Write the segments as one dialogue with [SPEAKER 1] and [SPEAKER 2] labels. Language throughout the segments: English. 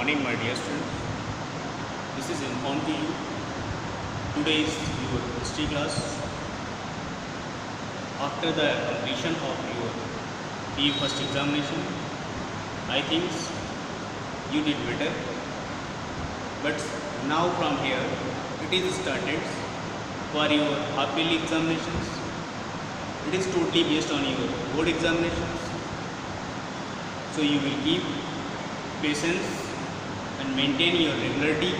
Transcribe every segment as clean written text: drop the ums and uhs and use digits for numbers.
[SPEAKER 1] morning, my dear students. This is informed to you. Today is your history class. After the completion of your PE first examination, I think you did better. But now from here, it is started for your half yearly examinations. It is totally based on your board examinations. So you will keep patience and maintain your regularity.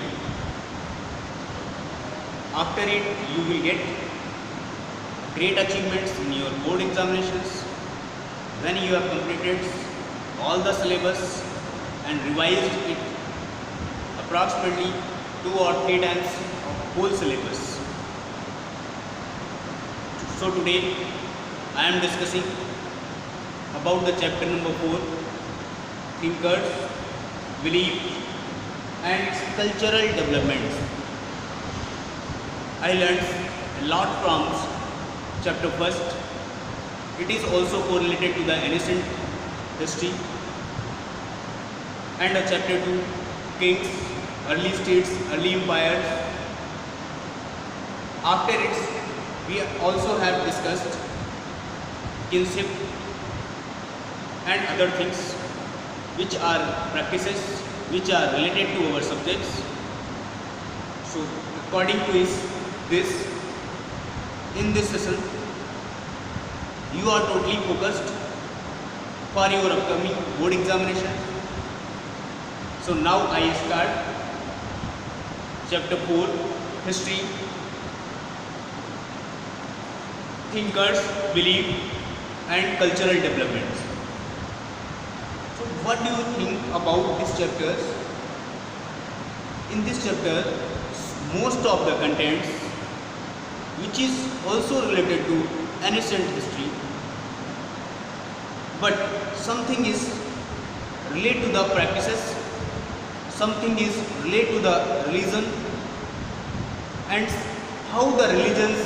[SPEAKER 1] After it, you will get great achievements in your board examinations when you have completed all the syllabus and revised it approximately 2 or 3 times of whole syllabus. So today I am discussing about the chapter number 4, thinkers, belief and cultural developments. I learned a lot from chapter 1st. It is also correlated to the ancient history, and chapter 2, kings, early states, early empires. After it, we also have discussed kinship and other things which are practices which are related to our subjects. So according to this, in this session, you are totally focused for your upcoming board examination. So now I start chapter 4, history, thinkers, belief and cultural developments. So what do you think about these chapters? In this chapter, most of the contents which is also related to ancient history, but something is related to the practices, something is related to the religion and how the religions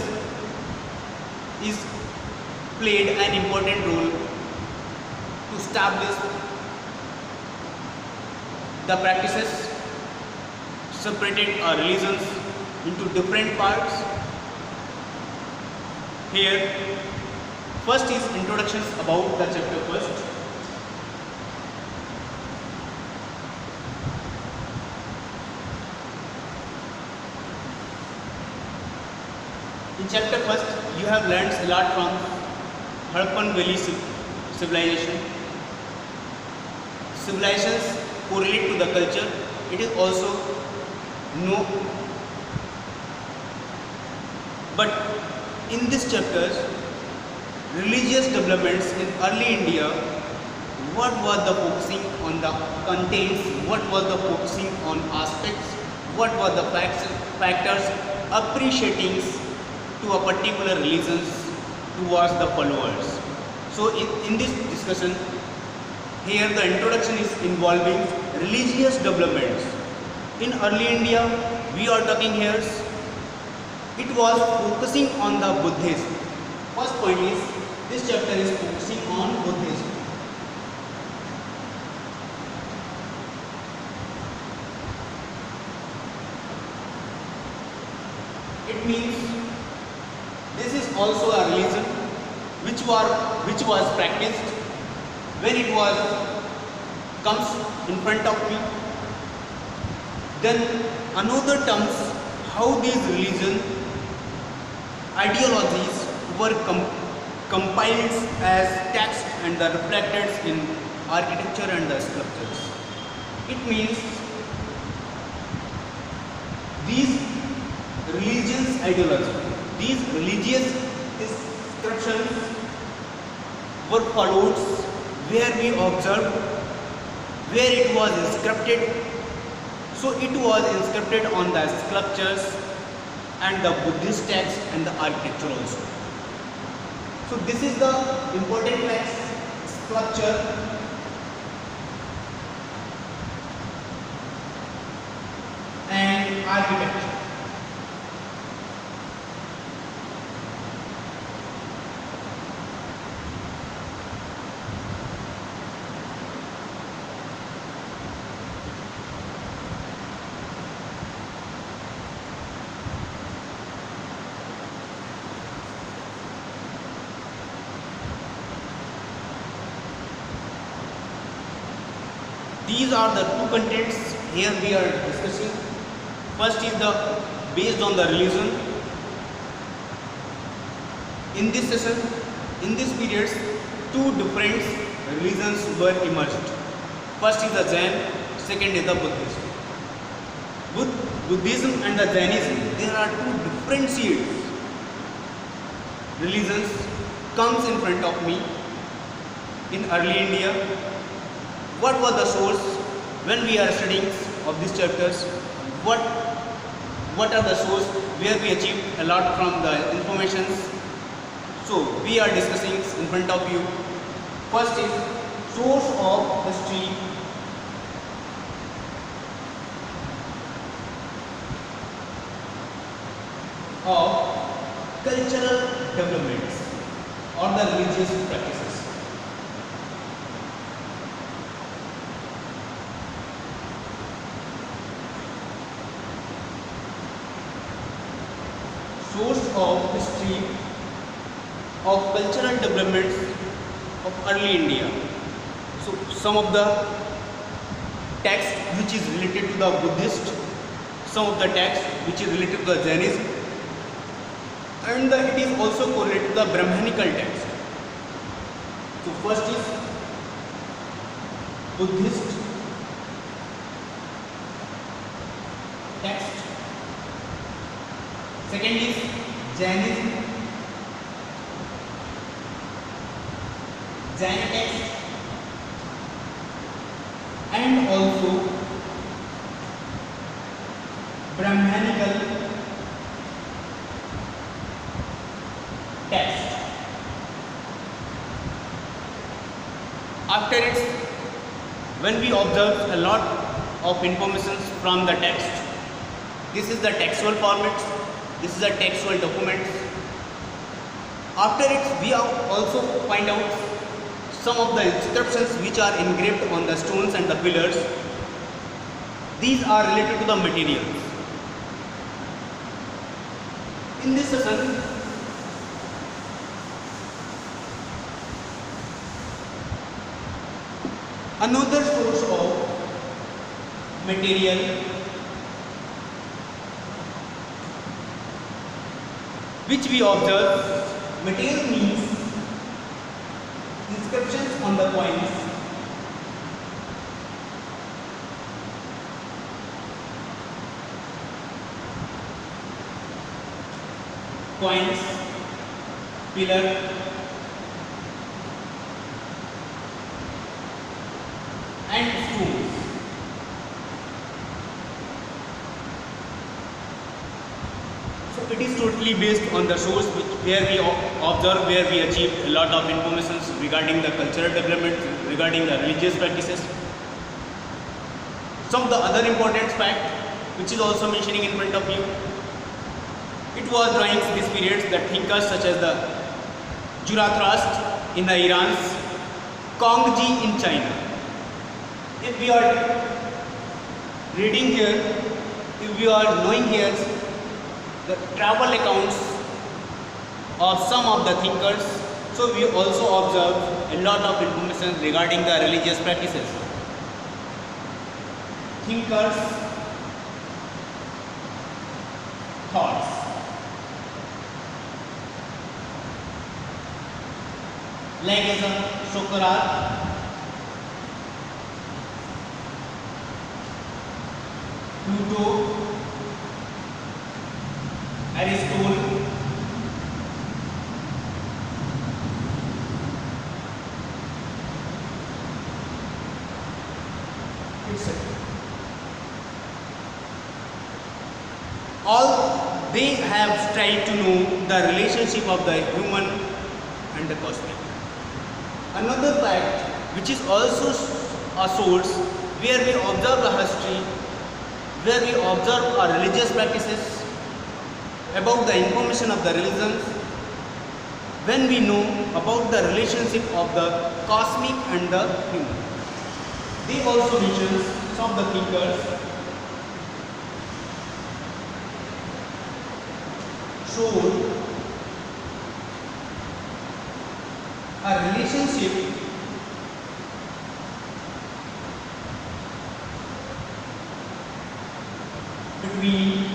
[SPEAKER 1] is played an important role to establish the practices, separated our religions into different parts. Here, first is introductions about the chapter first. In chapter first, you have learned a lot from Harappan Valley civilization. Civilizations correlate to the culture. It is also no, but in this chapter, religious developments in early India, what was the focusing on the contents, what was the focusing on aspects, what were the factors appreciating to a particular religions towards the followers. So in this discussion, here the introduction is involving religious developments. In early India, we are talking here, it was focusing on the Buddhism. First point is, this chapter is focusing on Buddhism. It means this is also a religion which was practiced when it was comes in front of me. Then another terms how these religion ideologies were compiled as text and the reflected in architecture and the sculptures. It means these religions ideology, these religious inscriptions were followed where we observed where it was inscripted. So it was inscripted on the sculptures and the Buddhist text and the architecture also. So this is the important text, sculpture and architecture. These are the two contents here we are discussing. First is the based on the religion. In this session, in this period, two different religions were emerged. First is the Jain, second is the Buddhism. Buddhism and the Jainism, there are two differentiated religions comes in front of me in early India. What was the source when we are studying of these chapters? What are the source where we achieved a lot from the informations? So we are discussing in front of you. First is source of history of cultural developments or the religious practices. Source of history of cultural developments of early India. So some of the text which is related to the Buddhist, some of the text which is related to the Jainism, and it is also correlated to the Brahmanical text. So first is Buddhist text, second is Jainism, Jain text, and also Brahmanical text. After it, when we observe a lot of information from the text, this is the textual format, this is a textual document. After it, we also find out some of the inscriptions which are engraved on the stones and the pillars. These are related to the materials. In this session, another source of material which we observe, material means inscriptions on the coins, pillar, and stones. So it is totally based on the source where we observe, where we achieve a lot of information regarding the cultural development, regarding the religious practices. Some of the other important fact which is also mentioning in front of you, it was during this period that thinkers such as the Zoroaster in the Iran, Kongji in China. If we are reading here, if we are knowing here the travel accounts of some of the thinkers, so we also observe a lot of information regarding the religious practices. Thinkers' thoughts. Like Socrates, Plato, Aristotle, etc. All they have tried to know the relationship of the human and the cosmic. Another fact which is also a source where we observe the history, where we observe our religious practices, about the information of the religions, when we know about the relationship of the cosmic and the human. They also mention some of the thinkers showed a relationship between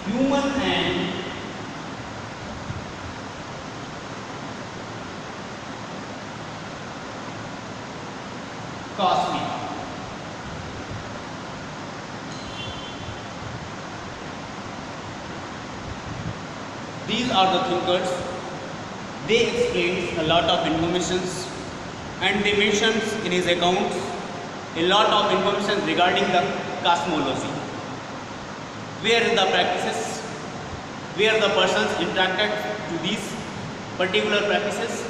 [SPEAKER 1] human and cosmic. These are the thinkers. They explain a lot of informations and they mentions in his accounts a lot of information regarding the cosmology, where the practices, where the persons interacted to these particular practices.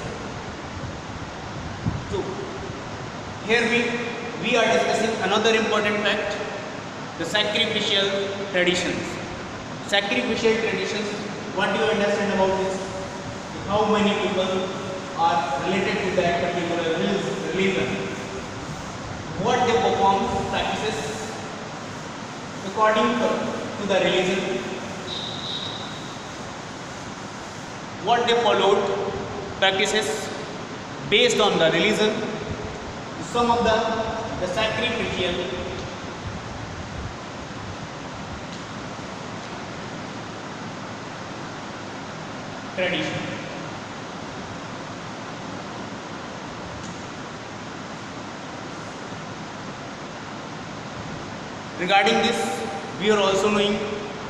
[SPEAKER 1] So here we are discussing another important fact, the sacrificial traditions. Sacrificial traditions, what do you understand about this? How many people are related to that particular religion? What they perform practices according to the religion? What they followed practices based on the religion? Some of the sacrificial tradition. Regarding this, we are also knowing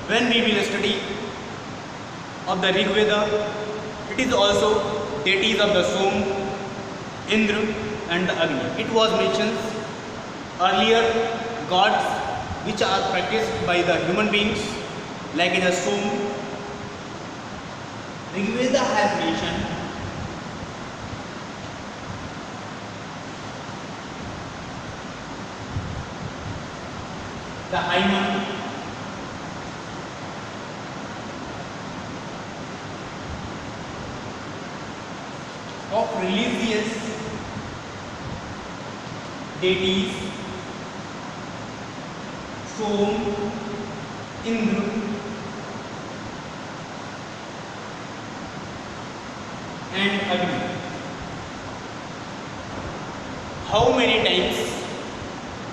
[SPEAKER 1] when we will study of the Rig Veda, it is also deities of the Som, Indra and the Agni. It was mentioned earlier gods which are practiced by the human beings, like in the Som. Rig Veda has mentioned the hymen, of religious deities, Som, Indra and Agni. How many times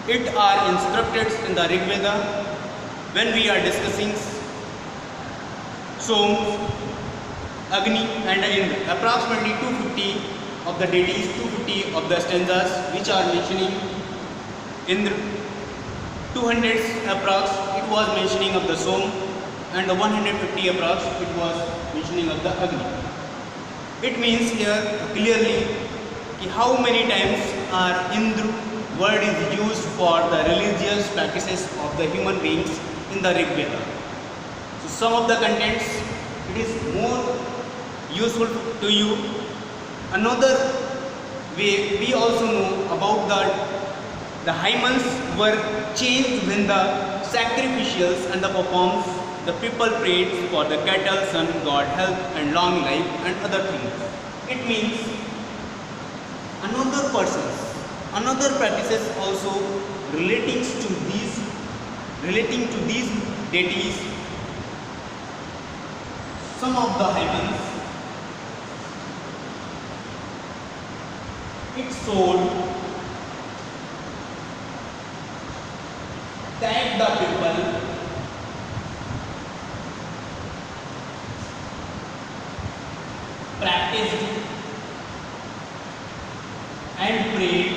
[SPEAKER 1] it are instructed in the Rig Veda when we are discussing Som, Agni and Indra? Approximately 250 of the deities, 250 of the stanzas which are mentioning Indra, 200 approx it was mentioning of the Som, and the 150 approx it was mentioning of the Agni. It means here clearly how many times are Indra word is used for the religious practices of the human beings in the Rig Veda. So some of the contents it is more useful to you. Another way we also know about the hymens were changed when the sacrificials and the performs the people prayed for the cattle, sun, God, health and long life and other things. It means another practices also relating to these deities. Some of the hymens it showed that the people practiced and prayed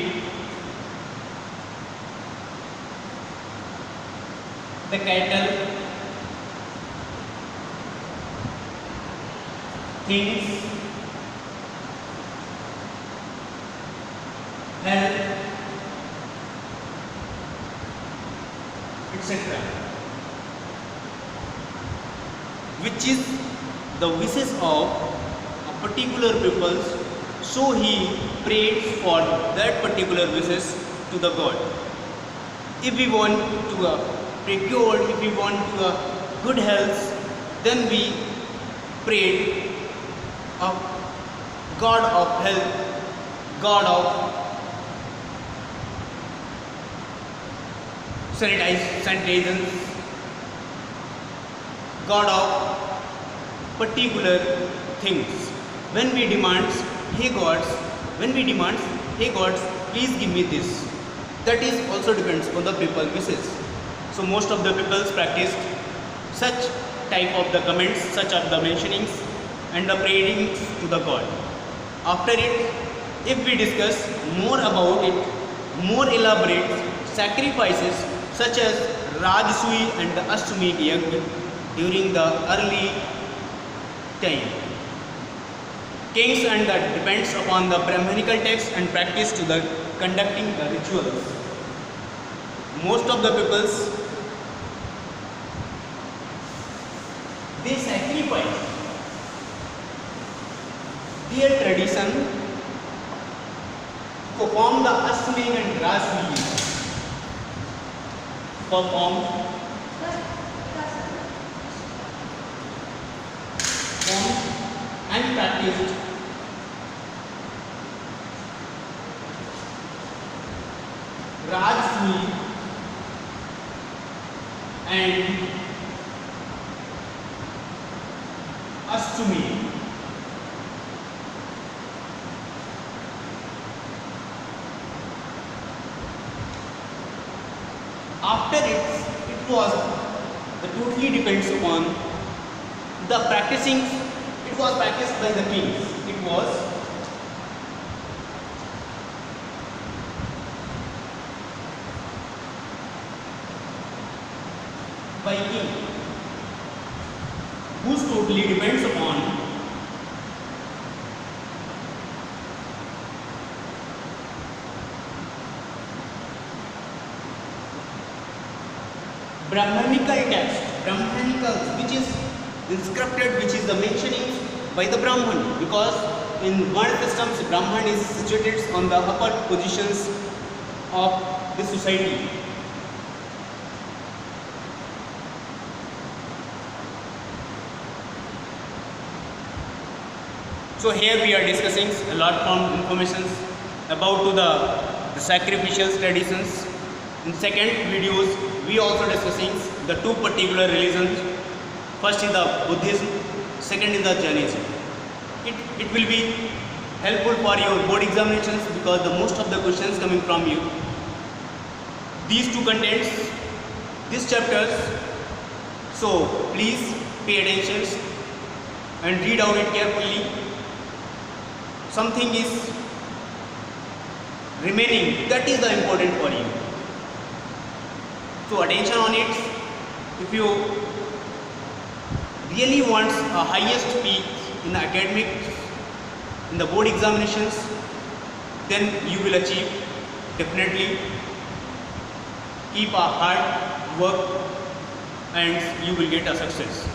[SPEAKER 1] the cattle, things, health, etc., which is the wishes of a particular people, so he prayed for that particular wishes to the God. If we want to procure, if we want to good health, then we prayed a God of health, God of sanitation, God of particular things. When we demand, hey gods, please give me this. That is also depends on the people wishes. So most of the peoples practiced such type of the comments, such are the mentionings and the prayings to the God. After it, if we discuss more about it, more elaborate sacrifices such as Rajsui and the Ashtami Yagna during the early time. Kings and that depends upon the Brahmanical text and practice to the conducting the rituals. Most of the peoples, they sacrifice their tradition to perform the Ashtami and Rajsui. Perform and practiced Rajsui and Ashtami. After it was totally depends upon the practicing. It was practiced by the kings. It was by king, whose totally depends upon Brahmanical text, Brahmanicals, which is inscripted, which is the mentioning by the Brahman, because in one systems Brahman is situated on the upper positions of the society. So here we are discussing a lot of information about to the sacrificial traditions. In second videos, we also discussing the two particular religions. First is the Buddhism, second is the Jainism. It will be helpful for your board examinations because the most of the questions coming from you. These two contents, these chapters, so please pay attention and read out it carefully. Something is remaining, that is the important for you. So attention on it. If you really want a highest peak in the academics, in the board examinations, then you will achieve definitely. Keep a hard work and you will get a success.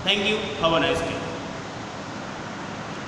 [SPEAKER 1] Thank you. Have a nice day.